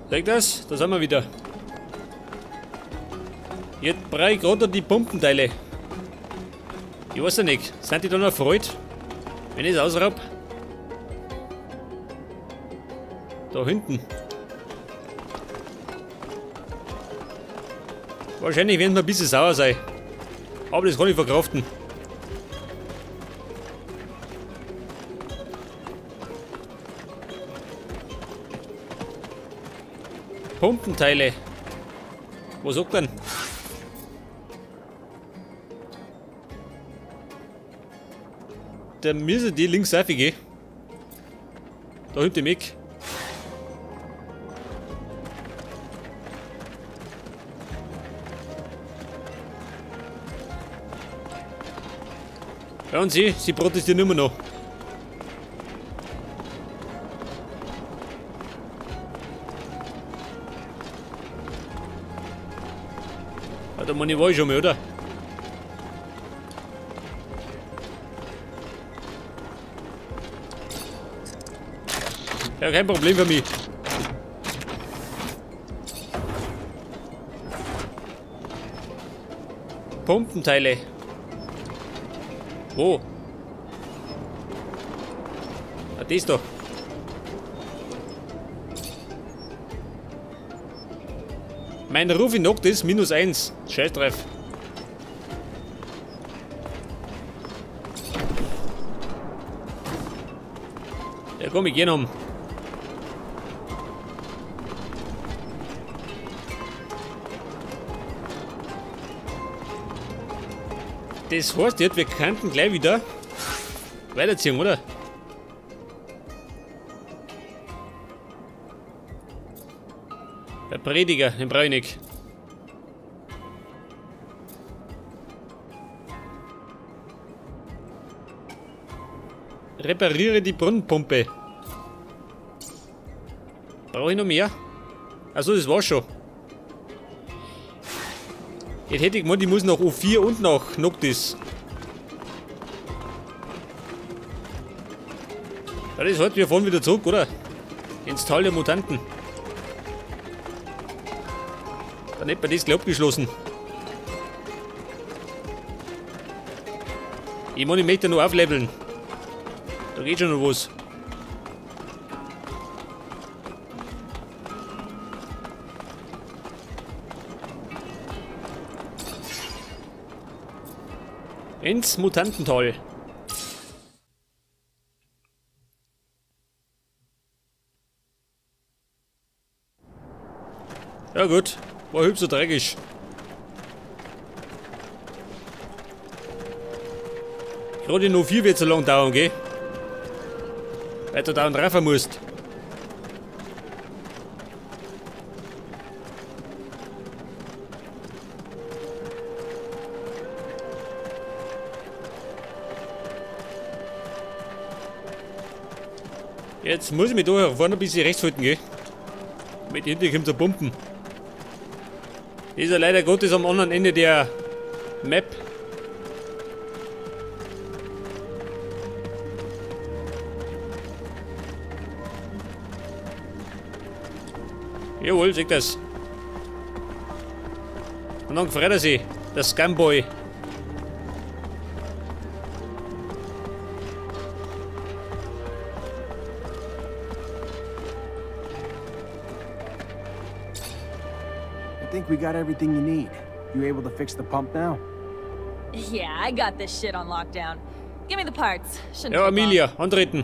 Seht das? Da sind wir wieder. Jetzt brauche ich gerade die Pumpenteile. Ich weiß ja nicht. Sind die da noch erfreut? Wenn ich es ausraub? Da hinten. Wahrscheinlich werden wir ein bisschen sauer sein. Aber das kann ich verkraften. Pumpenteile. Was sagt denn? Da müssen die links aufgehen. Da hinten im Eck. Ja, und sie protestieren immer noch. Ja, da meine ich, war ich schon mal, oder? Ja, kein Problem für mich. Pumpenteile. Wo? Ah, das da. Mein Ruf in Nacht ist -1. Scheiß drauf. Ja komm, ich geh noch. Das heißt jetzt, wir könnten gleich wieder weiterziehen, oder? Der Prediger, den brauche ich nicht. Repariere die Brunnenpumpe. Brauche ich noch mehr? Achso, das war's schon. Jetzt hätte ich gemeint, ich muss nach U4 und nach Noctis. Ja, das heißt, wir fahren wieder zurück, oder? Ins Tal der Mutanten. Dann hätte man das gleich abgeschlossen. Ich meine, ich möchte noch aufleveln. Da geht schon noch was. Ins Mutantental. Ja gut, war hübsch so dreckig. Gerade noch 4 wird so lang dauern, gell? Weil du da drauf musst. Jetzt muss ich mich da vorne ein bisschen rechts halten, gell? Mit hinten kommt der Pumpen. Das ist ja leider Gottes am anderen Ende der Map. Jawohl, seht das. Und dann freut er sich, der Scumboy. I think we got everything you need. You able to fix the pump now? Yeah, I got this shit on lockdown. Give me the parts. Shouldn't Ja, take long. Amelia, antreten.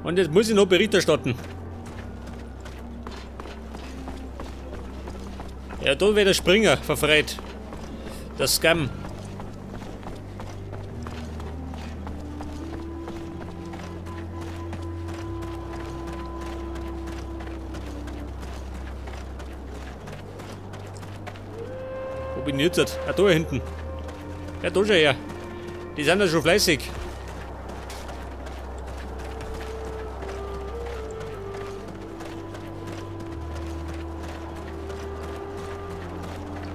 Und jetzt muss ich noch Bericht erstatten. Ja, da wird der Springer verfreit. Der Scum. Wo bin ich jetzt? Ah, da hinten. Ja, da schon her. Die sind ja schon fleißig.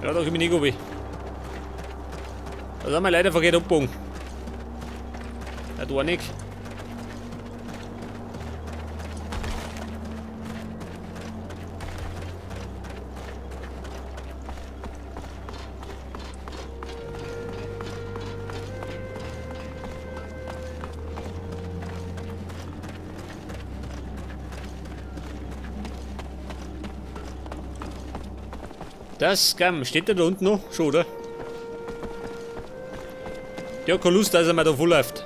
Ja, da komme ich nicht oben. Da sind wir leider verkehrt abgebogen. Ja, da nicht. Das Scum. Steht der da unten noch? Schon, oder? Der hat keine Lust, dass er mal da vollläuft.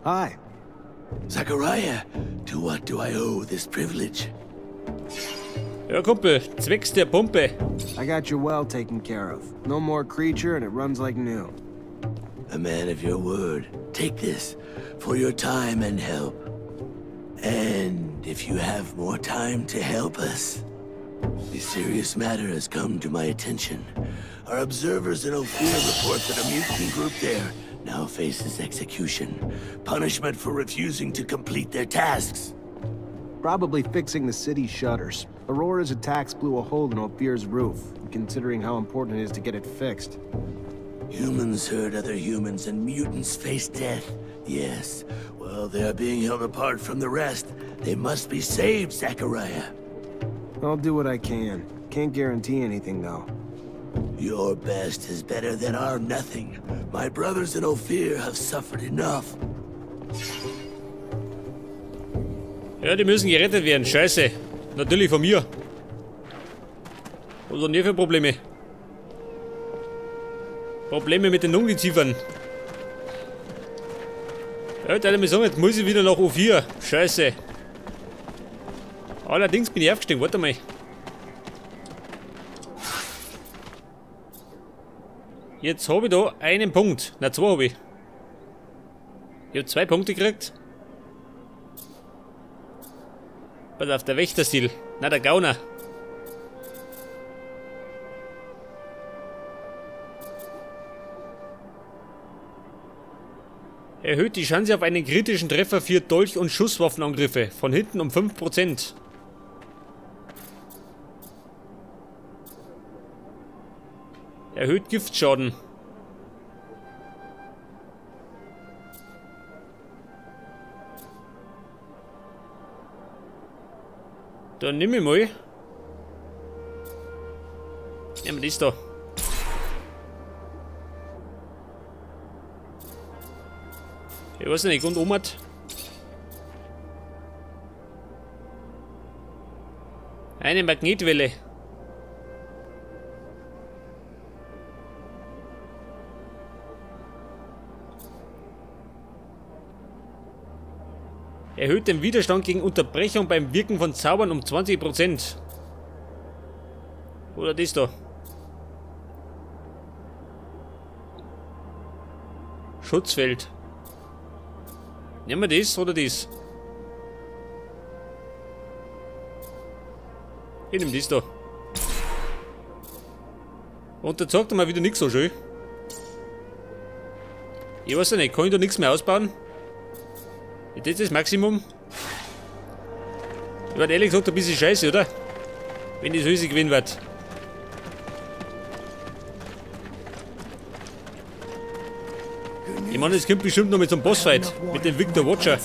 Hi. Zachariah, to what do I owe this privilege? Ja, Kumpel. Zwecks der Pumpe. I got your well taken care of. No more creature and it runs like new. A man of your word. Take this for your time and help. And if you have more time to help us, a serious matter has come to my attention. Our observers in Ophir report that a mutant group there now faces execution. Punishment for refusing to complete their tasks. Probably fixing the city's shutters. Aurora's attacks blew a hole in Ophir's roof, considering how important it is to get it fixed. Humans hurt other humans and mutants face death. Yes. Well, they are being held apart from the rest. They must be saved, Zachariah. I'll do what I can. Can't guarantee anything, though. Your best is better than our nothing. My brothers in Ophir have suffered enough. Ja, die müssen gerettet werden. Scheiße. Natürlich von mir. Was sind hier für Probleme? Probleme mit den Ungeziefern. Ja, ich mir sagen, jetzt muss ich wieder nach U4. Scheiße. Allerdings bin ich aufgestiegen. Warte mal. Jetzt habe ich da einen Punkt. Na, 2 habe ich. Ich habe 2 Punkte gekriegt. Pass auf, der Wächterstil. Na, der Gauner. Erhöht die Chance auf einen kritischen Treffer für Dolch- und Schusswaffenangriffe. Von hinten um 5%. Erhöht Giftschaden. Dann nehme ich mal. Nehmen wir das da. Ich weiß nicht, und Omat. Eine Magnetwelle. Erhöht den Widerstand gegen Unterbrechung beim Wirken von Zaubern um 20%. Oder das da. Schutzfeld. Nehmen wir das oder das? Ich nehme das da. Und da sagt er mal wieder nichts so schön. Ich weiß ja nicht, kann ich da nichts mehr ausbauen? Ist das das Maximum? Ich werde ehrlich gesagt ein bisschen scheiße, oder? Wenn das Höchste gewinnen wird. Ich meine, es kommt bestimmt noch mit so einem Bossfight. Mit dem Victor Watcher.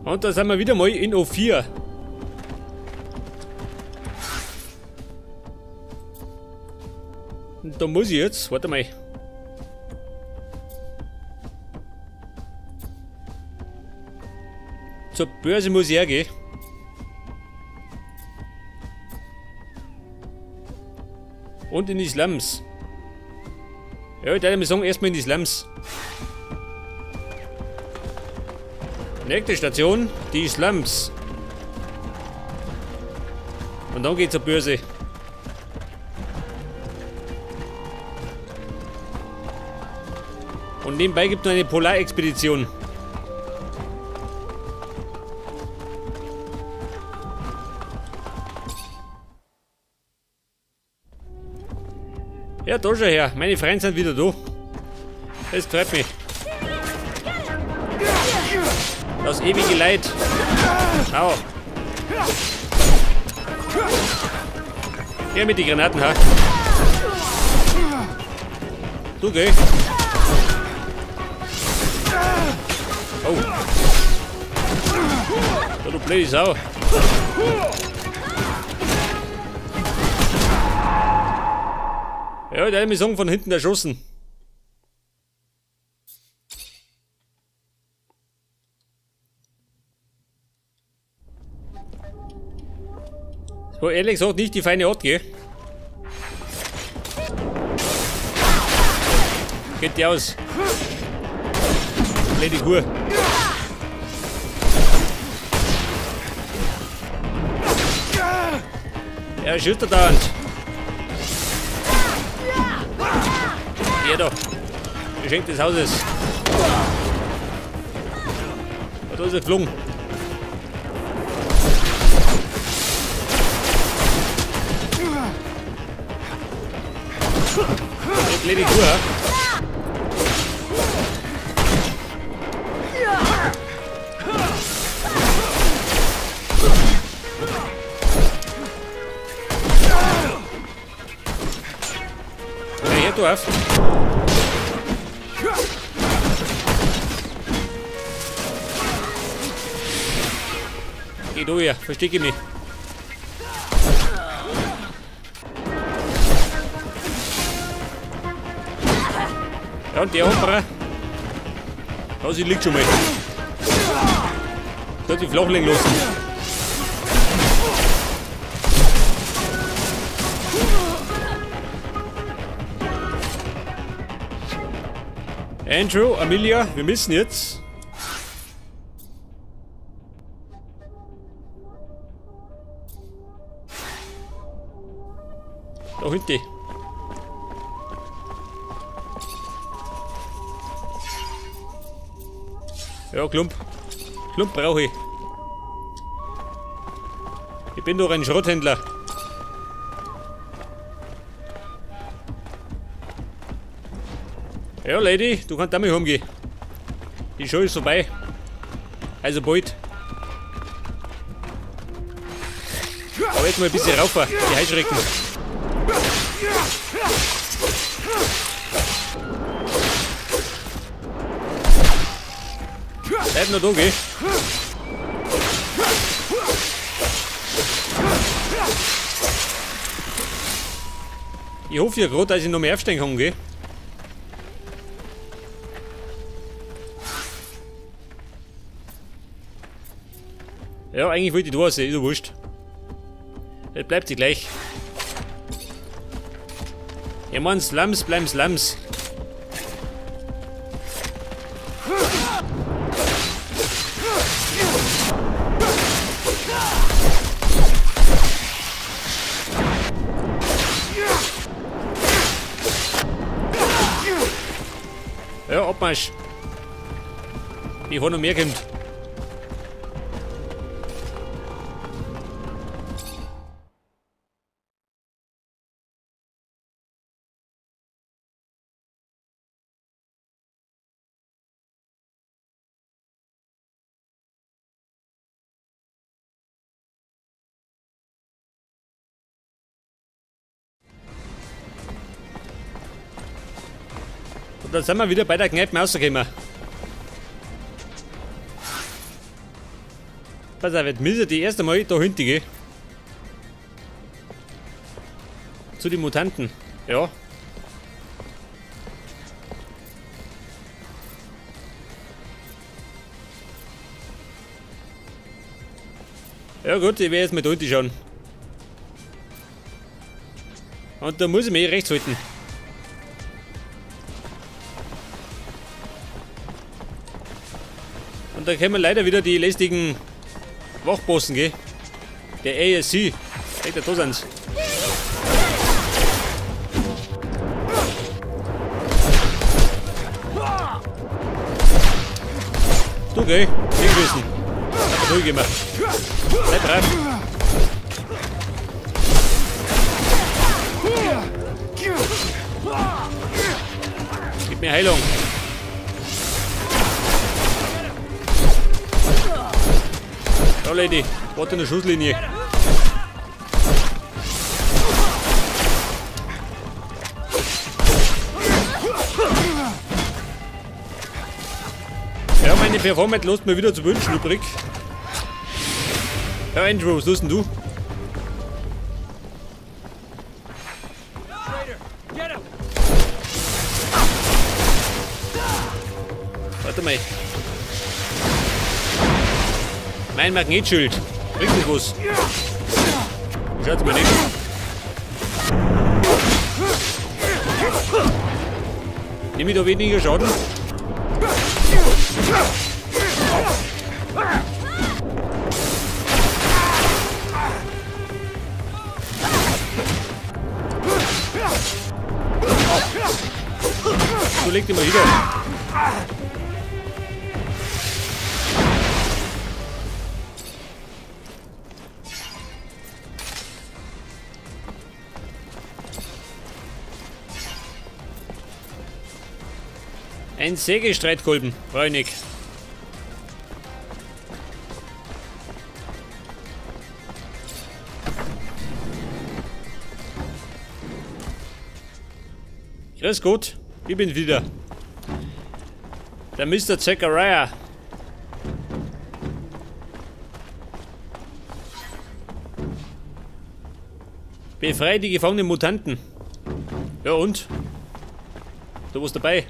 Und da sind wir wieder mal in O4. Und da muss ich jetzt, warte mal. Zur Börse muss ich hergehen. Und in die Slums. Ja, ich würde mir sagen, erstmal in die Slums. Nächste Station, die Slums. Und dann geht's zur Börse. Und nebenbei gibt es noch eine Polarexpedition. Ja, da schon her. Meine Freunde sind wieder da. Das freut mich. Das ewige Leid. Au. Geh mit die Granaten, ha. Du geh. Oh. Ja, du blöde Sau. Ja, der hat mich so von hinten erschossen. Das war ehrlich gesagt nicht die feine Art, gell? Geht die aus. Blöde Gur. Er schüttert da und. Hier doch. Geschenk des Hauses. Oh, da ist er geflogen. Blöde Gur, ha? Ja, du auf. Geh du hier, verstecke mich. Ja, und der Opera. Da sie liegt schon mal. Da hat sie flach liegen lassen. Andrew, Amelia, wir müssen jetzt. Da hinten. Ja, Klump. Klump brauche ich. Ich bin doch ein Schrotthändler. Ja, Lady, du kannst damit rumgehen. Die Show ist vorbei. Also bald. Aber jetzt mal ein bisschen rauf, die Heuschrecken. Bleib noch da, geh. Ich hoffe ja gerade, dass ich noch mehr aufstehen kann, gell? Ja, eigentlich wollte ich da raus, ist ja wurscht. Jetzt bleibt sie gleich. Ja, Mann, Slums bleiben Slums. Ja, Abmarsch. Ich habe noch mehr kommt. Da sind wir wieder bei der Kneipe rausgekommen. Pass auf, jetzt müssen die erst einmal da hinten gehen. Zu den Mutanten. Ja. Ja gut, ich werde jetzt mal da hinten schauen. Und da muss ich mich rechts halten. Und da kommen leider wieder die lästigen Wachbossen, gell? Der ASC. Seht ihr, da sind's. Du, gell? Hingewiesen. Hat er ruhig gemacht. Bleib dran. Gib mir Heilung. Ja, Lady, warte in der Schusslinie. Ja, meine Performance lässt mir wieder zu wünschen übrig. Ja, Andrew, was tust denn du? Warte mal. Mein Magnetschild. Bringt nicht was. Schaut's mal nicht. Nimm ich da weniger Schaden? So, leg die mal wieder. Ein Sägestreitkolben, brauche ich nicht. Grüß Gott, ich bin wieder. Der Mr. Zachariah. Befreie die gefangenen Mutanten. Ja und? Da was dabei?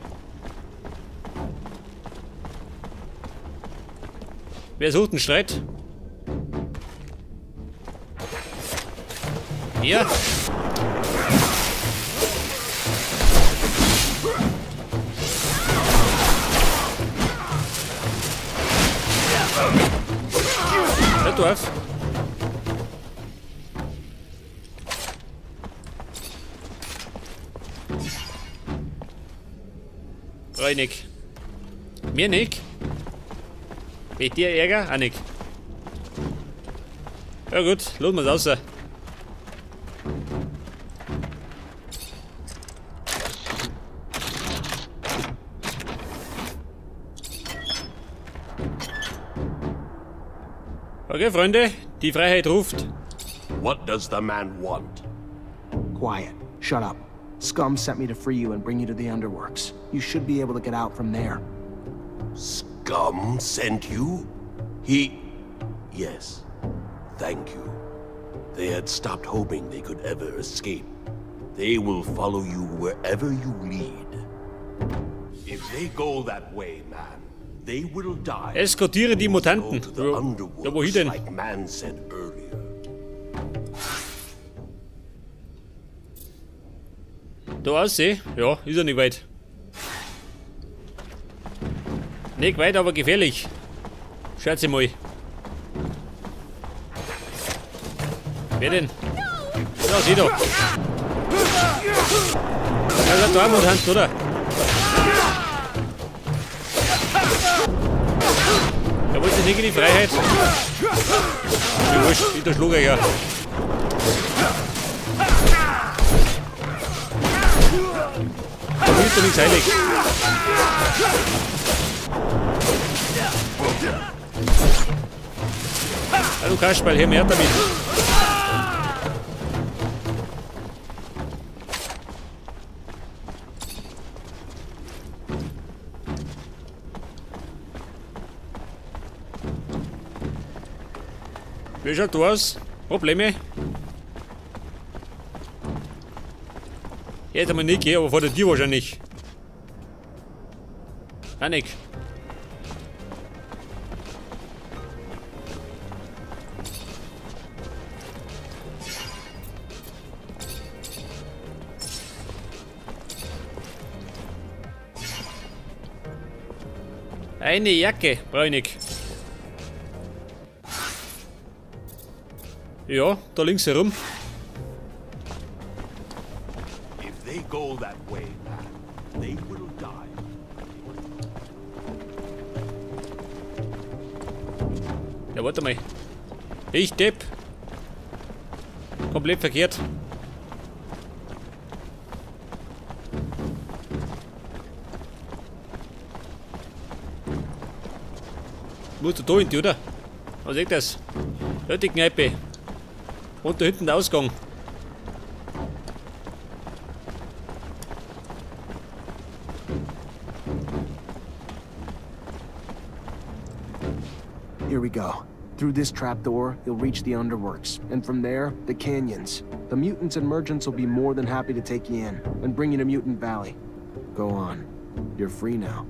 Wer sucht einen Streit? Ja. Der Dorf. Reinig. Mir nicht. Mit dir Ärger? Auch nicht. Ja gut, lassen wir es raus. Okay, Freunde, die Freiheit ruft. What does the man want? Quiet. Shut up. Scum sent me to free you and bring you to the Underworks. You should be able to get out from there. Scum sent you? Yes. Thank you. They had stopped hoping they could ever escape. They will follow you wherever you lead. If they go that way, man, they will die. Eskortiere die Mutanten. Go to the Underworks, Ja, wohin denn? like man said earlier. Da aussehen? Ja, ist ja nicht weit. Nicht weit, aber gefährlich. Schaut sie mal. Wer denn? Ja, sieh doch. Das ist da Mutant, oder? Er wollte nicht in die Freiheit. Wie wurscht, ich der Schluger ja. Da willst du nichts heilig. Ja, du Kasperl, hier mehr damit. Wie schaut du aus? Probleme? Jetzt einmal nicht, aber vor der Tür wahrscheinlich. Auch nicht. Eine Jacke, brauche ich nicht. Ja, da links herum. If they go that way, man, they will die. Ja, warte mal. Ich Depp. Komplett verkehrt. Musst du da hinten, oder? Was ist das? Dort die Kneipe. Und da hinten der Ausgang. Here we go. Through this trapdoor, you'll reach the underworks, and from there, the canyons. The mutants and merchants will be more than happy to take you in and bring you to Mutant Valley. Go on. You're free now.